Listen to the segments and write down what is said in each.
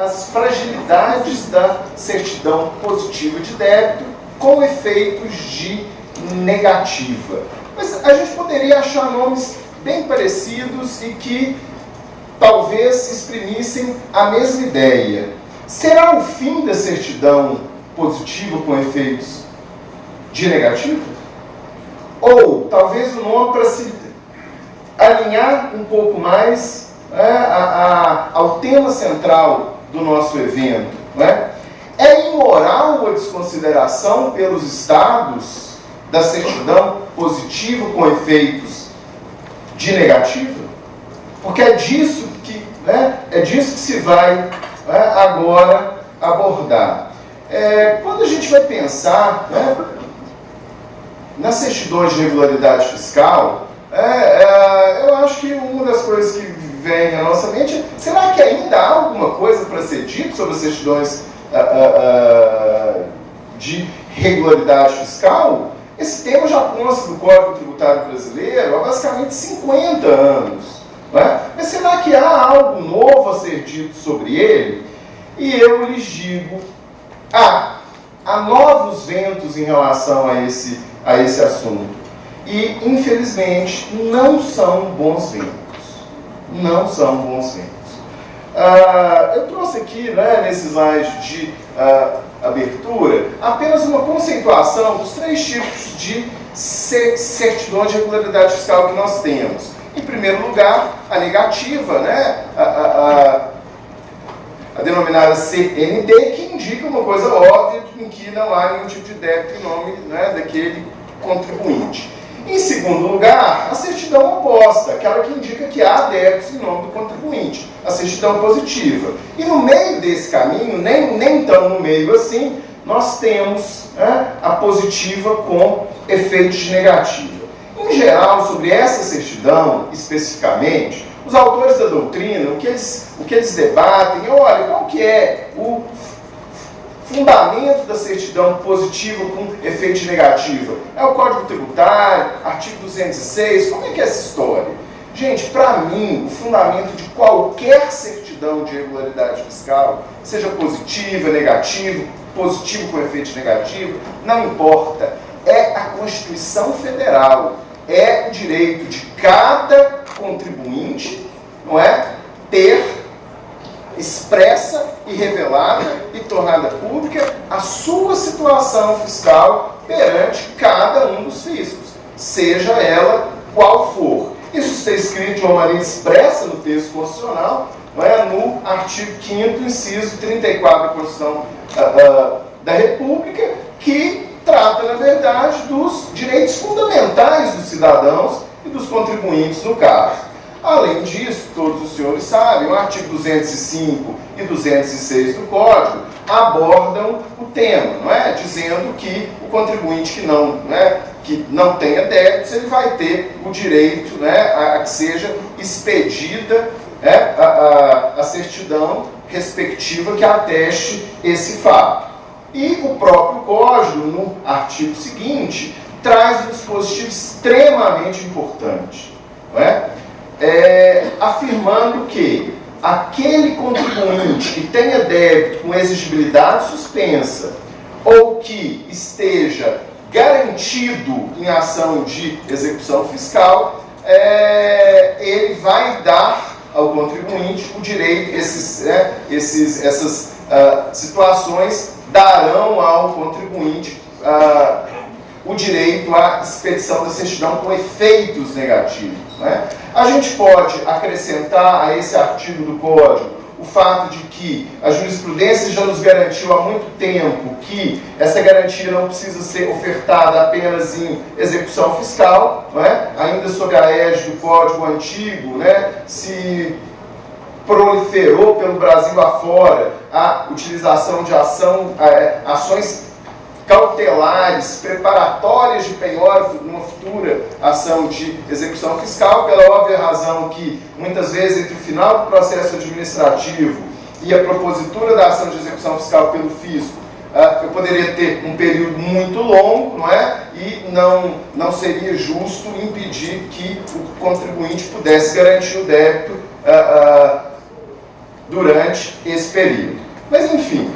as fragilidades da certidão positiva de débito com efeitos de negativa. Mas a gente poderia achar nomes bem parecidos e que talvez exprimissem a mesma ideia. Será o fim da certidão positiva com efeitos de negativa? Ou talvez o nome para se alinhar um pouco mais ao tema central do nosso evento, né? É imoral a desconsideração pelos estados da certidão positiva com efeitos de negativa? Porque é disso que se vai agora abordar. Quando a gente vai pensar nas certidões de regularidade fiscal, eu acho que uma das coisas que vem à nossa mente é: será que ainda há alguma coisa para ser dito sobre as certidões de regularidade fiscal? Esse tema já consta do Código Tributário Brasileiro há basicamente 50 anos. Não é? Mas será que há algo novo a ser dito sobre ele? E eu lhes digo: há novos ventos em relação a esse assunto. E, infelizmente, não são bons ventos. Não são bons ventos. Eu trouxe aqui, nesse slide de abertura, apenas uma conceituação dos 3 tipos de certidões de regularidade fiscal que nós temos. Em primeiro lugar, a negativa, a denominada CND, que indica uma coisa óbvia, em que não há nenhum tipo de débito em nome daquele contribuinte. Em segundo lugar, a certidão oposta, aquela que indica que há débitos em nome do contribuinte, a certidão positiva. E no meio desse caminho, nem tão no meio assim, nós temos a positiva com efeitos de negativa. Em geral, sobre essa certidão, especificamente, os autores da doutrina, o que eles debatem, olha, qual que é o fundamento da certidão positiva com efeito de negativa? É o Código Tributário, artigo 206, como é que é essa história? Gente, para mim, o fundamento de qualquer certidão de regularidade fiscal, seja positiva, negativa, positivo com efeito negativo, não importa, é a Constituição Federal, é o direito de cada contribuinte, não é, ter expressa e revelada e tornada pública a sua situação fiscal perante cada um dos fiscos, seja ela qual for. Isso está escrito de uma maneira expressa no texto constitucional, não é, no artigo 5º, inciso 34 da Constituição da República, que trata, na verdade, dos direitos fundamentais dos cidadãos e dos contribuintes no caso. Além disso, todos os senhores sabem, o artigo 205 e 206 do Código abordam o tema, não é? Dizendo que o contribuinte que não tenha débitos, ele vai ter o direito, a que seja expedida a certidão respectiva que ateste esse fato. E o próprio Código, no artigo seguinte, traz um dispositivo extremamente importante, não é? Afirmando que aquele contribuinte que tenha débito com exigibilidade suspensa ou que esteja garantido em ação de execução fiscal, ele vai dar ao contribuinte o direito, essas situações darão ao contribuinte o direito à expedição da certidão com efeitos negativos. Né? A gente pode acrescentar a esse artigo do Código o fato de que a jurisprudência já nos garantiu há muito tempo que essa garantia não precisa ser ofertada apenas em execução fiscal, né? Ainda sob a égide do Código Antigo, se proliferou pelo Brasil afora a utilização de ações cautelares, preparatórias de penhora numa futura ação de execução fiscal, pela óbvia razão que, muitas vezes, entre o final do processo administrativo e a propositura da ação de execução fiscal pelo fisco, eu poderia ter um período muito longo, não é? E não seria justo impedir que o contribuinte pudesse garantir o débito durante esse período. Mas, enfim,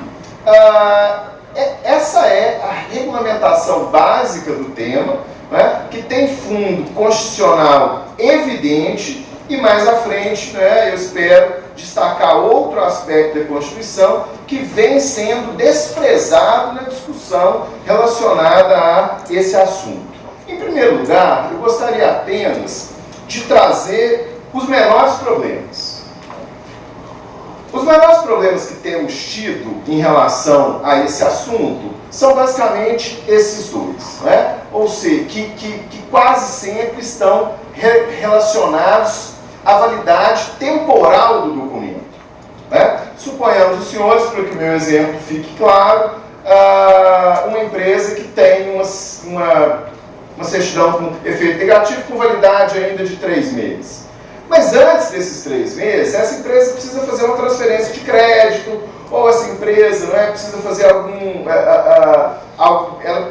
essa é a regulamentação básica do tema, né, que tem fundo constitucional evidente, e mais à frente, né, eu espero destacar outro aspecto da Constituição que vem sendo desprezado na discussão relacionada a esse assunto. Em primeiro lugar, eu gostaria apenas de trazer os menores problemas. Os menores problemas que temos tido em relação a esse assunto são basicamente esses dois, né? Ou seja, que quase sempre estão relacionados à validade temporal do documento, né? Suponhamos os senhores, para que o meu exemplo fique claro, uma empresa que tem uma certidão com efeito negativo com validade ainda de 3 meses. Mas antes desses 3 meses, essa empresa precisa fazer uma transferência de crédito, ou essa empresa, né, precisa fazer ela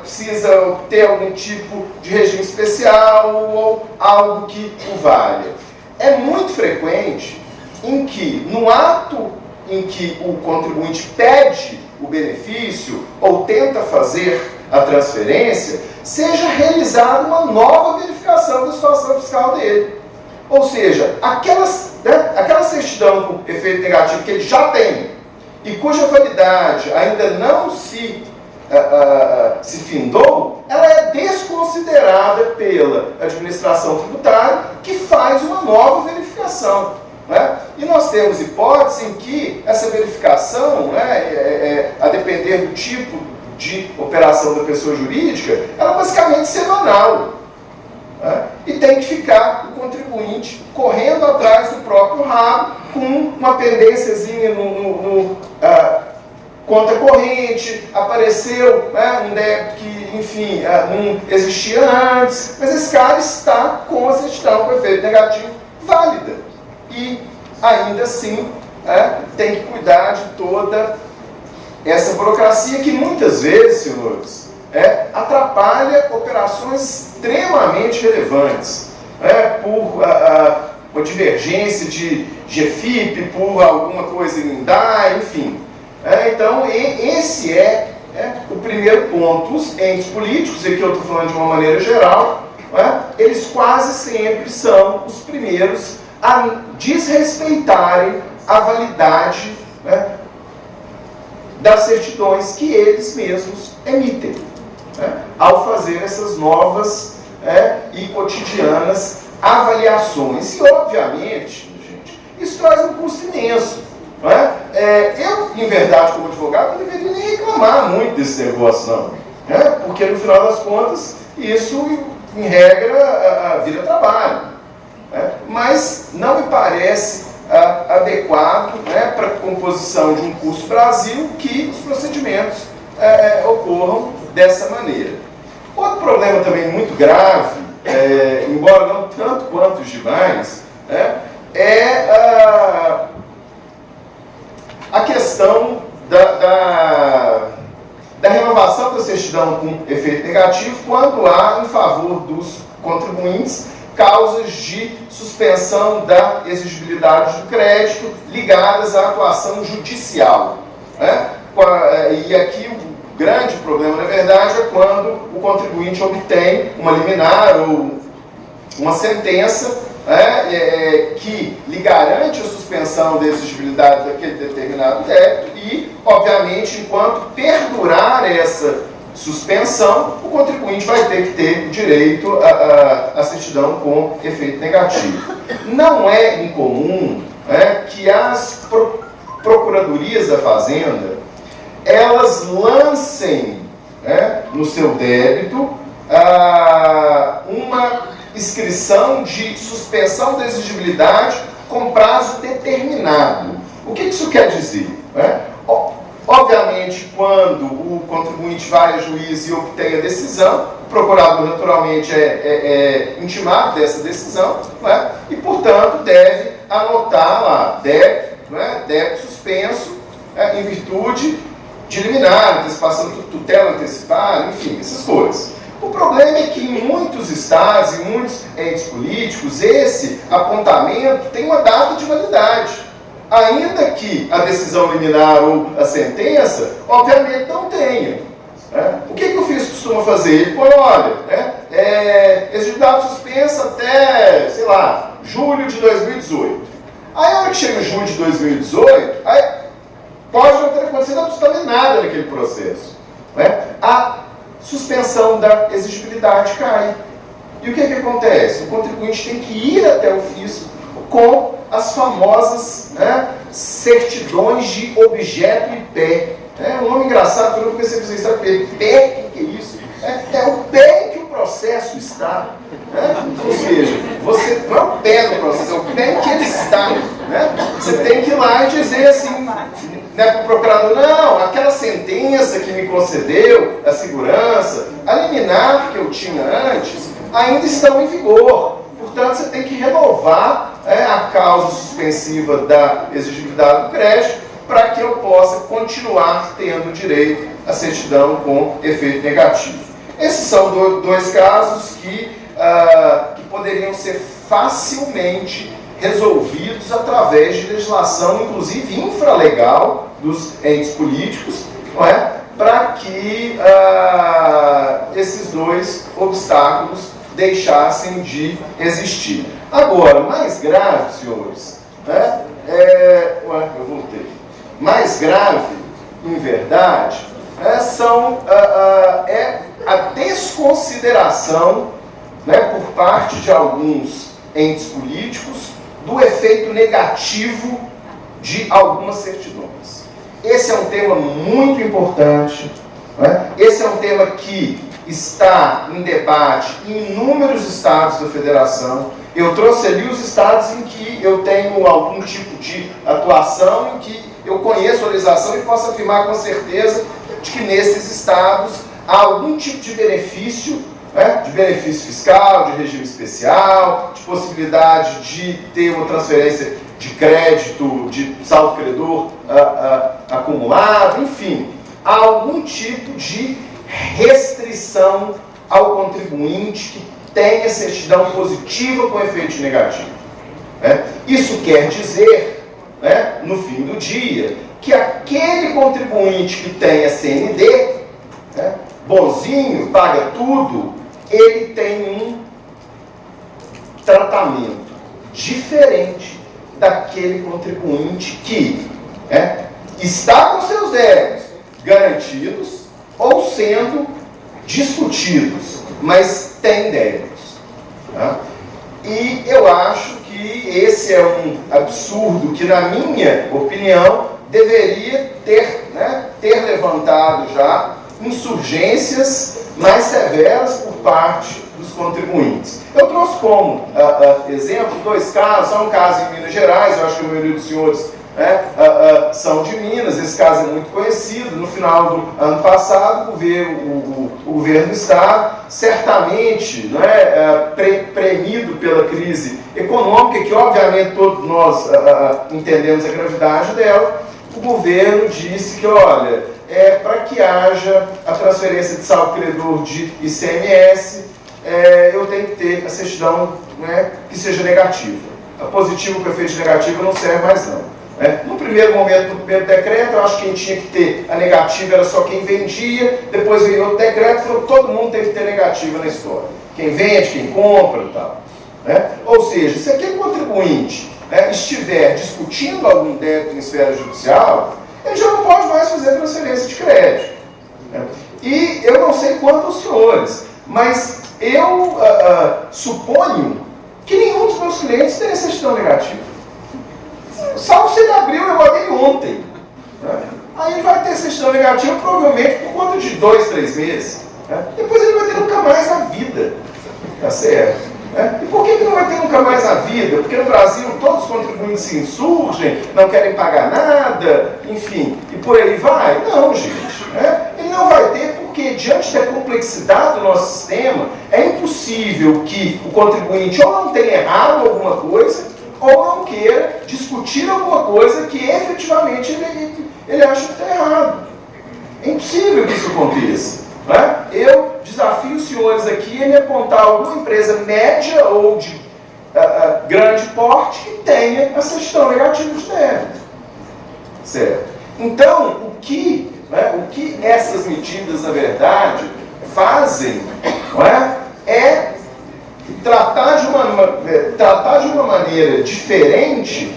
precisa ter algum tipo de regime especial ou algo que o valha. É muito frequente em que, no ato em que o contribuinte pede o benefício ou tenta fazer a transferência, seja realizada uma nova verificação da situação fiscal dele. Ou seja, aquela certidão com efeito negativo que ele já tem e cuja validade ainda não se findou, ela é desconsiderada pela administração tributária, que faz uma nova verificação, né? E nós temos hipóteses em que essa verificação, né, a depender do tipo de operação da pessoa jurídica, ela é basicamente semanal. E tem que ficar o contribuinte correndo atrás do próprio rabo com uma pendênciazinha no conta corrente, apareceu, né, um débito que, enfim, não existia antes, mas esse cara está com a certidão com efeito negativo válida. E, ainda assim, tem que cuidar de toda essa burocracia que, muitas vezes, senhores, atrapalha operações extremamente relevantes, por uma divergência de GFIP, por alguma coisa em DAI, enfim. Então, esse é o primeiro ponto. Os entes políticos, e aqui eu estou falando de uma maneira geral, eles quase sempre são os primeiros a desrespeitarem a validade, das certidões que eles mesmos emitem, ao fazer essas novas e cotidianas avaliações. E, obviamente, gente, isso traz um custo imenso. Eu, em verdade, como advogado, não deveria nem reclamar muito desse negócio, não. Porque, no final das contas, isso, em regra, vira trabalho. Mas não me parece adequado, para a composição de um custo Brasil que os procedimentos ocorram dessa maneira. Outro problema também muito grave, embora não tanto quanto os demais, é a questão da renovação da certidão com efeito negativo quando há, em favor dos contribuintes, causas de suspensão da exigibilidade do crédito ligadas à atuação judicial. E aqui o grande problema, na verdade, é quando o contribuinte obtém uma liminar ou uma sentença que lhe garante a suspensão da exigibilidade daquele determinado débito e, obviamente, enquanto perdurar essa suspensão, o contribuinte vai ter que ter direito à certidão com efeito negativo. Não é incomum que as procuradorias da Fazenda elas lancem no seu débito uma inscrição de suspensão da exigibilidade com prazo determinado. O que isso quer dizer? Obviamente, quando o contribuinte vai a juiz e obtém a decisão, o procurador naturalmente é intimado dessa decisão, e, portanto, deve anotar lá débito suspenso em virtude de liminar, antecipação de tutela antecipada, enfim, essas coisas. O problema é que em muitos estados, em muitos entes políticos, esse apontamento tem uma data de validade. ainda que a decisão liminar ou a sentença, obviamente, não tenha. O que o FIS costuma fazer? Ele põe, olha, exigibilidade suspensa até, sei lá, julho de 2018. Aí, a hora que chega em julho de 2018, aí pode não ter acontecido absolutamente nada naquele processo. A suspensão da exigibilidade cai. E o que acontece? O contribuinte tem que ir até o fisco com as famosas certidões de objeto e pé. É um nome engraçado, quando eu comecei a fazer isso, pé, o que é isso? É o pé em que o processo está. Ou seja, você não é o pé do processo, é o pé em que ele está. Você tem que ir lá e dizer assim, para o procurador, não, aquela sentença que me concedeu a segurança, a liminar que eu tinha antes, ainda estão em vigor. Portanto, você tem que renovar a causa suspensiva da exigibilidade do crédito para que eu possa continuar tendo direito à certidão com efeito negativo. Esses são dois casos que poderiam ser facilmente resolvidos através de legislação, inclusive infralegal, dos entes políticos, não é? Para que esses dois obstáculos deixassem de existir. Agora, mais grave, senhores, eu voltei. Mais grave, em verdade, a desconsideração, por parte de alguns entes políticos do efeito negativo de algumas certidões. Esse é um tema muito importante, esse é um tema que está em debate em inúmeros estados da federação. Eu trouxe ali os estados em que eu tenho algum tipo de atuação, em que eu conheço a legislação e posso afirmar com certeza de que nesses estados há algum tipo de benefício, de benefício fiscal, de regime especial, de possibilidade de ter uma transferência de crédito, de saldo credor acumulado, enfim, há algum tipo de restrição ao contribuinte que tenha certidão positiva com efeito negativo. Isso quer dizer, no fim do dia, que aquele contribuinte que tem a CND, bonzinho, paga tudo, ele tem um tratamento diferente daquele contribuinte que está com seus débitos garantidos ou sendo discutidos, mas tem débitos. E eu acho que esse é um absurdo que, na minha opinião, deveria ter levantado já insurgências mais severas por parte dos contribuintes. Eu trouxe como exemplo dois casos, só um caso em Minas Gerais, eu acho que a maioria dos senhores são de Minas, esse caso é muito conhecido. No final do ano passado, o governo do Estado, certamente premido pela crise econômica, que obviamente todos nós entendemos a gravidade dela, o governo disse que, olha, para que haja a transferência de saldo credor de ICMS, eu tenho que ter a certidão que seja negativa. A positiva com efeito negativo não serve mais não. No primeiro momento, no primeiro decreto, eu acho que quem tinha que ter a negativa era só quem vendia, depois veio outro decreto e falou que todo mundo tem que ter negativa na história. Quem vende, quem compra e tal. Ou seja, se aquele contribuinte estiver discutindo algum débito em esfera judicial, ele já não pode mais fazer transferência de crédito. E eu não sei quanto aos senhores, mas eu suponho que nenhum dos meus clientes tem certidão negativa. Salvo se ele abriu o negócio dele ontem. Aí ele vai ter certidão negativa provavelmente por conta de 2, 3 meses. Depois ele vai ter nunca mais na vida. Tá certo? E por que não vai ter nunca mais na vida? Porque no Brasil todos os contribuintes se insurgem, não querem pagar nada, enfim, e por aí vai? Não, gente. Ele não vai ter porque, diante da complexidade do nosso sistema, é impossível que o contribuinte ou não tenha errado alguma coisa, ou não queira discutir alguma coisa que efetivamente ele acha que está errado. É impossível que isso aconteça. Eu desafio os senhores aqui a me apontar alguma empresa média ou de grande porte que tenha a certidão negativa de débito. Certo? Então, o que essas medidas, na verdade, fazem, não é tratar de uma maneira diferente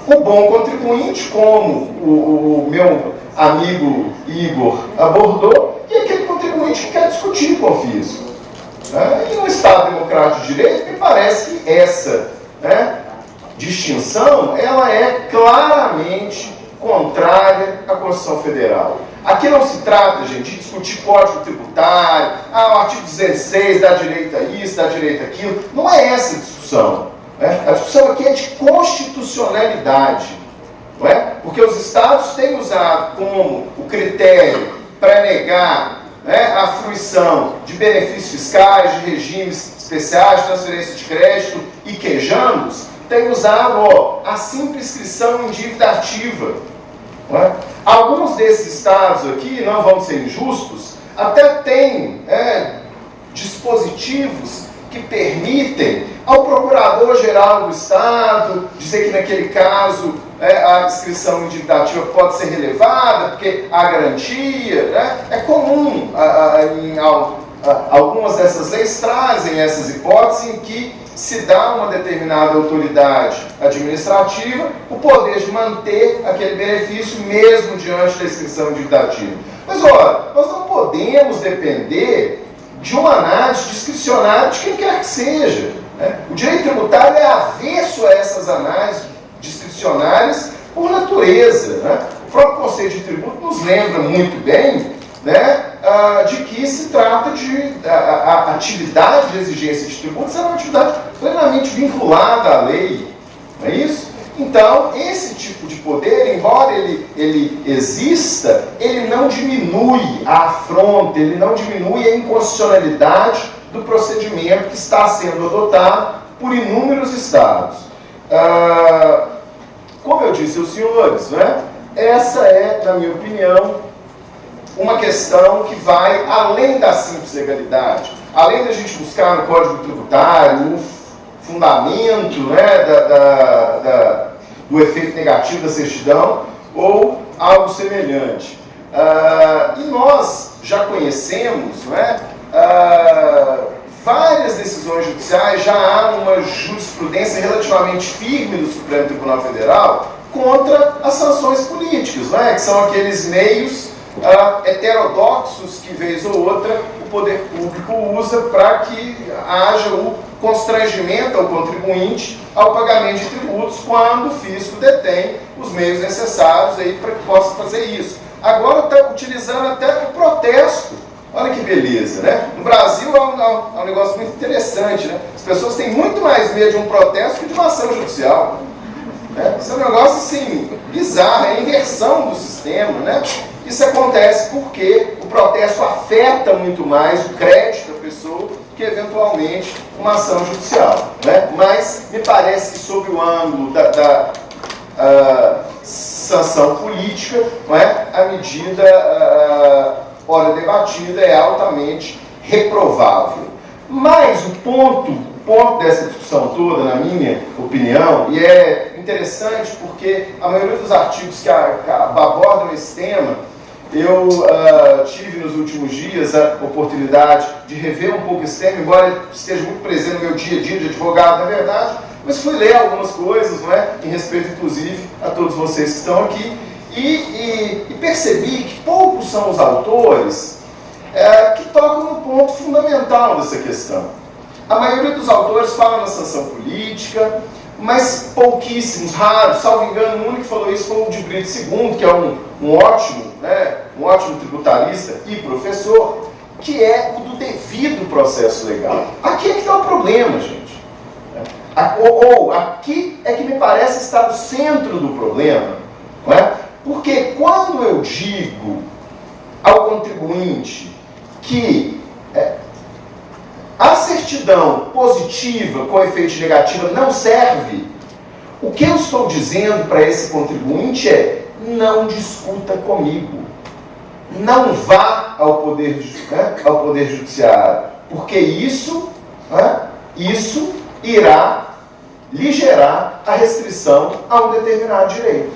o bom contribuinte, como o meu amigo Igor abordou, e aquele contribuinte que quer discutir com o fisco. E no Estado Democrático de Direito, me parece que essa distinção ela é claramente contrária à Constituição Federal. Aqui não se trata, gente, de discutir código tributário, o artigo 16 dá direito a isso, dá direito a aquilo. Não é essa a discussão. A discussão aqui é de constitucionalidade. Não é? Porque os Estados têm usado como o critério para negar a fruição de benefícios fiscais, de regimes especiais, de transferência de crédito e quejandos, tem usado a simples inscrição em dívida ativa. Alguns desses estados aqui, não vão ser injustos, até têm dispositivos que permitem ao procurador-geral do estado dizer que naquele caso a inscrição em dívida ativa pode ser relevada, porque há garantia. É comum, algumas dessas leis trazem essas hipóteses em que se dá a uma determinada autoridade administrativa o poder de manter aquele benefício mesmo diante da inscrição em dívida ativa. Mas, olha, nós não podemos depender de uma análise discricionária de quem quer que seja. O direito tributário é avesso a essas análises discricionárias por natureza. O próprio Conselho de Tributo nos lembra muito bem de que se trata de a atividade de exigência de tributos é uma atividade plenamente vinculada à lei, não é isso? Então, esse tipo de poder, embora ele exista, ele não diminui a afronta, ele não diminui a inconstitucionalidade do procedimento que está sendo adotado por inúmeros estados. Como eu disse aos senhores, essa é, na minha opinião, uma questão que vai além da simples legalidade, além da gente buscar no Código Tributário o fundamento do efeito negativo da certidão ou algo semelhante. E nós já conhecemos várias decisões judiciais, já há uma jurisprudência relativamente firme do Supremo Tribunal Federal contra as sanções políticas, que são aqueles meios heterodoxos que, vez ou outra, o poder público usa para que haja o constrangimento ao contribuinte ao pagamento de tributos quando o fisco detém os meios necessários para que possa fazer isso. Agora está utilizando até o protesto. Olha que beleza, No Brasil é um negócio muito interessante, As pessoas têm muito mais medo de um protesto que de uma ação judicial. Isso é um negócio, assim, bizarro, é a inversão do sistema, Isso acontece porque o protesto afeta muito mais o crédito da pessoa que, eventualmente, uma ação judicial. Mas me parece que, sob o ângulo da sanção política, a medida, ora debatida, é altamente reprovável. Mas o ponto dessa discussão toda, na minha opinião, e é interessante porque a maioria dos artigos que abordam esse tema, eu tive nos últimos dias a oportunidade de rever um pouco esse tema, embora ele esteja muito presente no meu dia a dia de advogado, na verdade, mas fui ler algumas coisas, em respeito, inclusive, a todos vocês que estão aqui, e percebi que poucos são os autores que tocam no ponto fundamental dessa questão. A maioria dos autores fala na sanção política, mas pouquíssimos, raros, salvo engano, o único que falou isso foi o de Brito II, que é um ótimo tributarista e professor, que é o do devido processo legal. Aqui é que está o problema, gente. Aqui é que me parece estar no centro do problema, Porque quando eu digo ao contribuinte que a certidão positiva com efeito negativo não serve, o que eu estou dizendo para esse contribuinte é: não discuta comigo, não vá ao poder judiciário, porque isso irá lhe gerar a restrição a um determinado direito.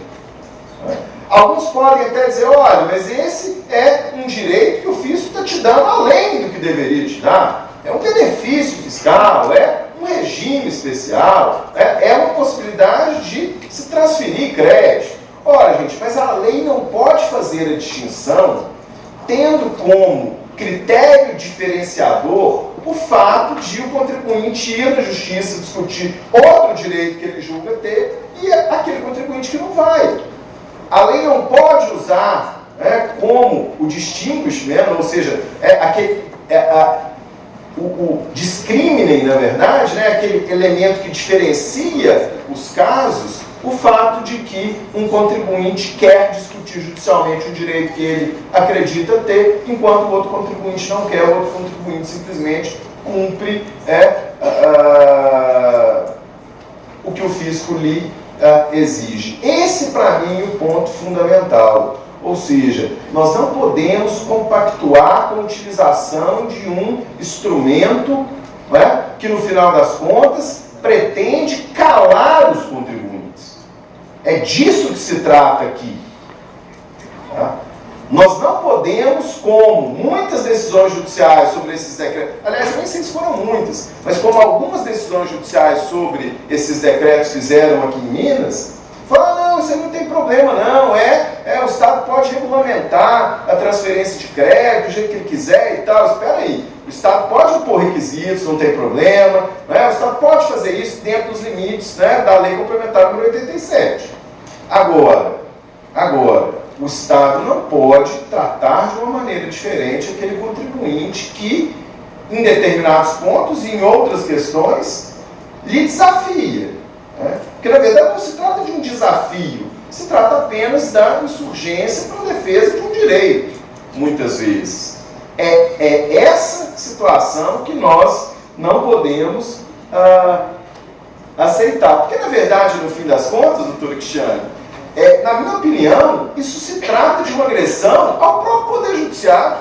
Alguns podem até dizer, olha, mas esse é um direito que o fisco está te dando além do que deveria te dar. É um benefício fiscal, é um regime especial, é uma possibilidade de se transferir crédito. Ora, gente, mas a lei não pode fazer a distinção tendo como critério diferenciador o fato de o contribuinte ir na justiça discutir outro direito que ele julga ter e aquele contribuinte que não vai. A lei não pode usar como o distinguishment, ou seja, o discriminating, na verdade, aquele elemento que diferencia os casos, o fato de que um contribuinte quer discutir judicialmente o direito que ele acredita ter, enquanto o outro contribuinte não quer, o outro contribuinte simplesmente cumpre o que o fisco lhe exige. Esse, para mim, é o ponto fundamental. Ou seja, nós não podemos compactuar com a utilização de um instrumento que, no final das contas, pretende calar os contribuintes. É disso que se trata aqui. Tá? Nós não podemos, como muitas decisões judiciais sobre esses decretos, aliás, eu nem sei se foram muitas, mas como algumas decisões judiciais sobre esses decretos fizeram aqui em Minas, falaram, não, isso aí não tem problema não, o Estado pode regulamentar a transferência de crédito do jeito que ele quiser e tal. Espera aí, o Estado pode impor requisitos, não tem problema, o Estado pode fazer isso dentro dos limites da Lei Complementar número 87. Agora, o Estado não pode tratar de uma maneira diferente aquele contribuinte que, em determinados pontos e em outras questões, lhe desafia. Porque, na verdade, não se trata de um desafio, se trata apenas da insurgência para a defesa de um direito, muitas vezes. É essa situação que nós não podemos aceitar. Porque, na verdade, no fim das contas, doutor Cristiano, na minha opinião, isso se trata de uma agressão ao próprio Poder Judiciário.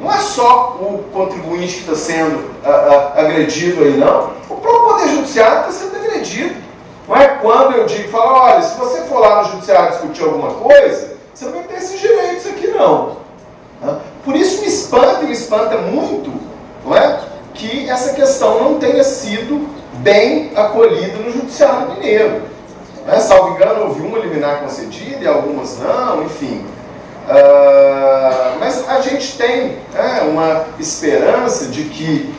Não é só o contribuinte que está sendo agredido aí, não. O próprio Poder Judiciário está sendo agredido. Não é quando eu falo, olha, se você for lá no Judiciário discutir alguma coisa, você não vai ter esses direitos aqui, não. Por isso me espanta muito, não é, que essa questão não tenha sido bem acolhida no Judiciário Mineiro. Salvo engano, houve uma liminar concedida e algumas não, enfim. Mas a gente tem uma esperança de que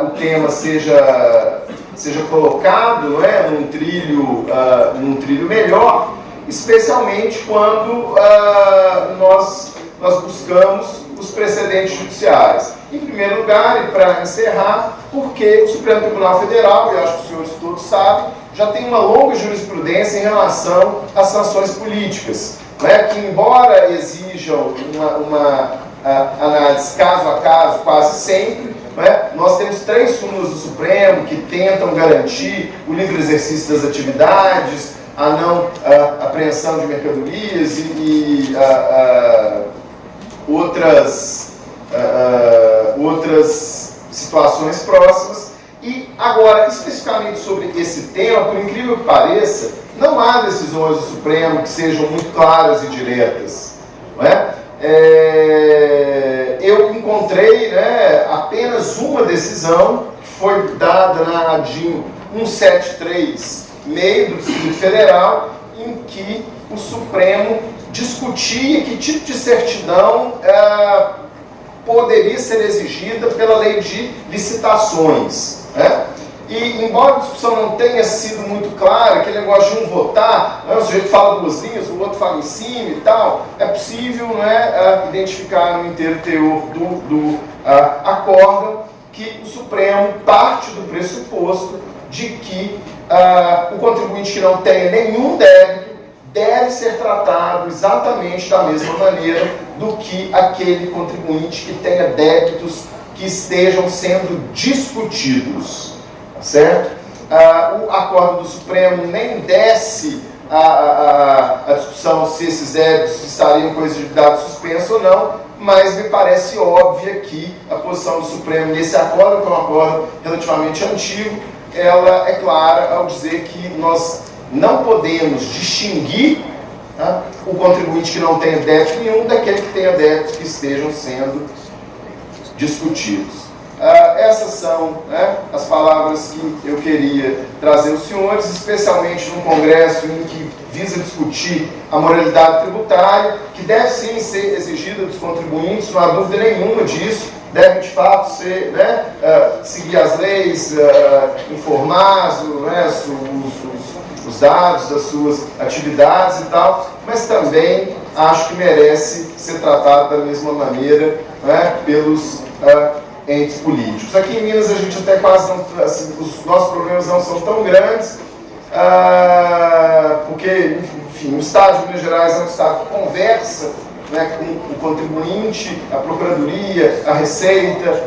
o tema seja colocado num trilho melhor, especialmente quando nós buscamos os precedentes judiciais. Em primeiro lugar, e para encerrar, porque o Supremo Tribunal Federal, e eu acho que os senhores todos sabem, já tem uma longa jurisprudência em relação às sanções políticas, que, embora exijam uma análise caso a caso, quase sempre, nós temos 3 súmulas do Supremo que tentam garantir o livre exercício das atividades, a não apreensão de mercadorias e outras situações próximas. E agora, especificamente sobre esse tema, por incrível que pareça, não há decisões do Supremo que sejam muito claras e diretas. Eu encontrei apenas uma decisão que foi dada na ADIM 173/6 do Distrito Federal, em que o Supremo discutia que tipo de certidão poderia ser exigida pela lei de licitações. E, embora a discussão não tenha sido muito clara, aquele negócio de um votar, o sujeito fala 2 linhas, o outro fala em cima e tal, é possível identificar no inteiro teor do acórdão que o Supremo parte do pressuposto de que o contribuinte que não tenha nenhum débito deve ser tratado exatamente da mesma maneira do que aquele contribuinte que tenha débitos que estejam sendo discutidos, certo? O acordo do Supremo nem desce a discussão se esses débitos estariam com exigibilidade suspensa ou não, mas me parece óbvia que a posição do Supremo nesse acordo, que é um acordo relativamente antigo, ela é clara ao dizer que nós não podemos distinguir o contribuinte que não tenha débito nenhum daquele que tenha débitos que estejam sendo discutidos. Essas são as palavras que eu queria trazer aos senhores, especialmente num congresso em que visa discutir a moralidade tributária, que deve sim ser exigida dos contribuintes, não há dúvida nenhuma disso, devem de fato ser, seguir as leis, informar os dados das suas atividades e tal, mas também acho que merece ser tratado da mesma maneira pelos entes políticos. Aqui em Minas a gente até quase não, assim, os nossos problemas não são tão grandes, porque, enfim, o Estado de Minas Gerais é um Estado que conversa com o contribuinte, a Procuradoria, a Receita,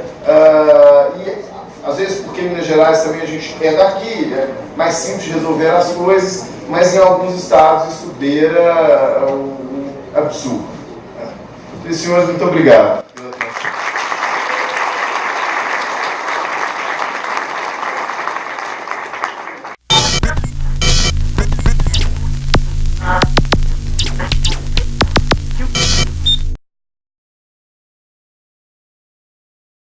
e às vezes porque em Minas Gerais também a gente é daqui, é mais simples de resolver as coisas, mas em alguns estados isso beira o absurdo. Senhores, muito obrigado.